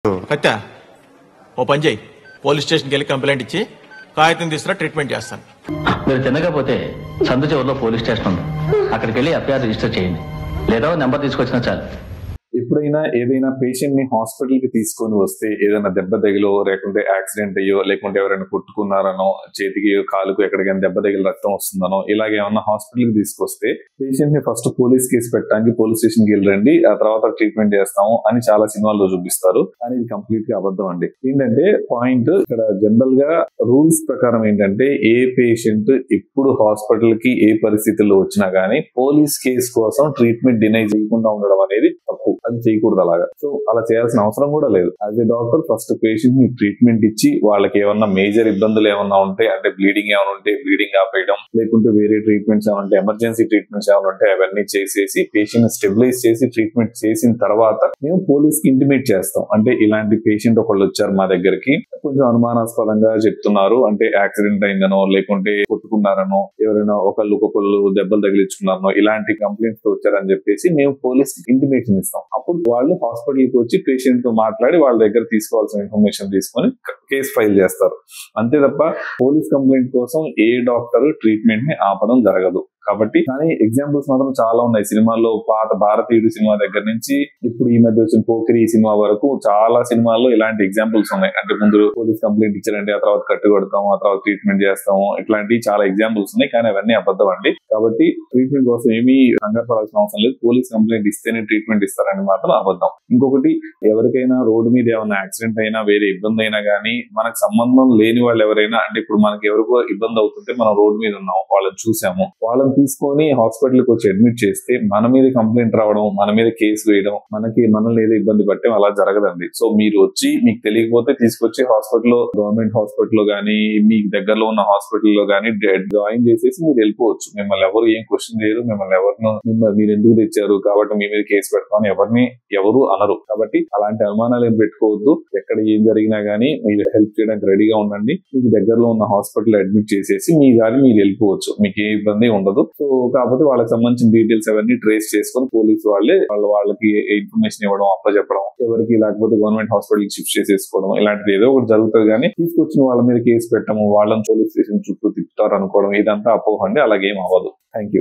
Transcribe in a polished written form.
కట్టా ఓ పని చేయి, పోలీస్ స్టేషన్కి వెళ్ళి కంప్లైంట్ ఇచ్చి కాగితం తీసుకురా, ట్రీట్మెంట్ చేస్తాను. మీరు తినకపోతే సందు చివరిలో పోలీస్ స్టేషన్ ఉంది, అక్కడికి వెళ్ళి ఎఫ్ఐఆర్ రిజిస్టర్ చేయండి, లేదా నెంబర్ తీసుకొచ్చినా చాలు. ఎప్పుడైనా ఏదైనా పేషెంట్ ని హాస్పిటల్ కి తీసుకొని వస్తే ఏదైనా దెబ్బ తగిలో, లేకుంటే యాక్సిడెంట్ అయ్యో, లేకుంటే ఎవరైనా కొట్టుకున్నారనో, చేతికి కాలుకు ఎక్కడికైనా దెబ్బ తగిలి రక్తం వస్తుందనో, ఇలాగేమన్నా హాస్పిటల్ కి తీసుకొస్తే పేషెంట్ ని ఫస్ట్ పోలీస్ కేసు పెట్టడానికి పోలీస్ స్టేషన్ కి వెళ్ళండి, ఆ తర్వాత ట్రీట్మెంట్ చేస్తాము అని చాలా సినిమాల్లో చూపిస్తారు. కానీ ఇది కంప్లీట్ గా అబద్ధం అండి. ఏంటంటే పాయింట్ ఇక్కడ జనరల్ గా రూల్స్ ప్రకారం ఏంటంటే ఏ పేషెంట్ ఇప్పుడు హాస్పిటల్ కి ఏ పరిస్థితుల్లో వచ్చినా గానీ పోలీస్ కేసు కోసం ట్రీట్మెంట్ డినై చేయకుండా ఉండడం అనేది తప్పు. అది చేయకూడదు అలాగా. సో అలా చేయాల్సిన అవసరం కూడా లేదు. As a doctor first patient ని ట్రీట్మెంట్ ఇచ్చి వాళ్ళకి ఏమన్నా మేజర్ ఇబ్బందులు ఏమన్నా ఉంటే, అంటే బ్లీడింగ్ ఏమైనా ఉంటే బ్లీడింగ్ ఆపేయడం, లేకుంటే వేరే ట్రీట్మెంట్స్ ఏమంటే ఎమర్జెన్సీ ట్రీట్మెంట్స్ ఏమైనా ఉంటే అవన్నీ చేసేసి పేషెంట్ ని స్టెబిలైజ్ చేసి ట్రీట్మెంట్ చేసిన తర్వాత మేము పోలీస్ కి ఇంటిమేట్ చేస్తాం. అంటే ఇలాంటి పేషెంట్ ఒకళ్ళు వచ్చారు మా దగ్గరికి, కొంచెం అనుమానాస్పదంగా చెప్తున్నారు, అంటే యాక్సిడెంట్ అయిందనో, లేకుంటే కొట్టుకున్నారనో, ఎవరైనా ఒకళ్ళు దెబ్బలు తగిలించుకున్నారనో, ఇలాంటి కంప్లైంట్స్ తో వచ్చారని చెప్పేసి మేము పోలీస్ కి ఇంటిమేషన్ ఇస్తాం. అప్పుడు వాళ్ళు హాస్పిటల్ కి వచ్చి పేషెంట్ తో మాట్లాడి వాళ్ళ దగ్గర తీసుకోవాల్సిన ఇన్ఫర్మేషన్ తీసుకొని కేసు ఫైల్ చేస్తారు. అంతే తప్ప పోలీస్ కంప్లైంట్ కోసం ఏ డాక్టర్ ట్రీట్మెంట్ ని ఆపడం జరగదు. కాబట్టి కానీ ఎగ్జాంపుల్స్ మాత్రం చాలా ఉన్నాయి సినిమాల్లో. పాత భారతీయుడు సినిమా దగ్గర నుంచి ఇప్పుడు ఈ మధ్య వచ్చిన పోకిరి సినిమా వరకు చాలా సినిమాల్లో ఇలాంటి ఎగ్జాంపుల్స్ ఉన్నాయి. అంటే ముందు పోలీస్ కంప్లైంట్ ఇచ్చారంటే ఆ తర్వాత కట్టు కొడతాము, ఆ తర్వాత ట్రీట్మెంట్ చేస్తాము, ఇట్లాంటి చాలా ఎగ్జాంపుల్స్ ఉన్నాయి. కానీ అవన్నీ అబద్ధం అండి. కాబట్టి ట్రీట్మెంట్ కోసం ఏమీ కంగారు పడాల్సిన అవసరం లేదు. పోలీస్ కంప్లైంట్ ఇస్తేనే ట్రీట్మెంట్ ఇస్తారని మాత్రం అబద్ధం. ఇంకొకటి, ఎవరికైనా రోడ్డు మీద ఏమైనా యాక్సిడెంట్ అయినా, వేరే ఇబ్బంది అయినా గానీ మనకు సంబంధం లేని వాళ్ళు ఎవరైనా, అంటే ఇప్పుడు మనకి ఎవరికో ఇబ్బంది అవుతుంటే మనం రోడ్డు మీద ఉన్నాం, వాళ్ళని చూసాము, వాళ్ళని తీసుకొని హాస్పిటల్ కి వచ్చి అడ్మిట్ చేస్తే మన మీద కంప్లైంట్ రావడం, మన మీద కేసు వేయడం, మనల్ని ఏదో ఇబ్బంది పట్టడం అలా జరగదండి. సో మీరు వచ్చి మీకు తెలియకపోతే తీసుకొచ్చి హాస్పిటల్లో, గవర్నమెంట్ హాస్పిటల్లో గానీ మీకు దగ్గరలో ఉన్న హాస్పిటల్లో గానీ జాయిన్ చేసేసి మీరు వెళ్ళిపోవచ్చు. మిమ్మల్ని ఎవరు ఏం క్వశ్చన్ చేయరు, మీరు ఎందుకు తెచ్చారు కాబట్టి మీ మీద కేసు పెడతామని ఎవరు అనరు. కాబట్టి అలాంటి అనుమానాలు ఏం పెట్టుకోవద్దు. ఎక్కడ ఏం జరిగినా గానీ మీరు హెల్ప్ చేయడానికి రెడీగా ఉండండి. మీకు దగ్గరలో ఉన్న హాస్పిటల్ అడ్మిట్ చేసేసి మీ దారి మీరు వెళ్ళిపోవచ్చు, మీకు ఏ ఇబ్బంది ఉండదు. సో కాకపోతే వాళ్ళకి సంబంధించిన డీటెయిల్స్ అవన్నీ ట్రేస్ చేసుకొని పోలీసు వాళ్ళకి ఇన్ఫర్మేషన్ ఇవ్వడం, అప్పచెప్పడం, ఎవరికి లేకపోతే గవర్నమెంట్ హాస్పిటల్ కి షిఫ్ట్ చేసేసుకోవడం, ఇలాంటిది ఏదో ఒకటి జరుగుతుంది. కానీ తీసుకొచ్చిన వాళ్ళ మీద కేసు పెట్టడం, వాళ్ళని పోలీస్ స్టేషన్ చుట్టూ తిప్పుతారు అనుకోవడం, ఇదంతా అపోహ అండి. అలాగేం అవ్వదు. Thank you.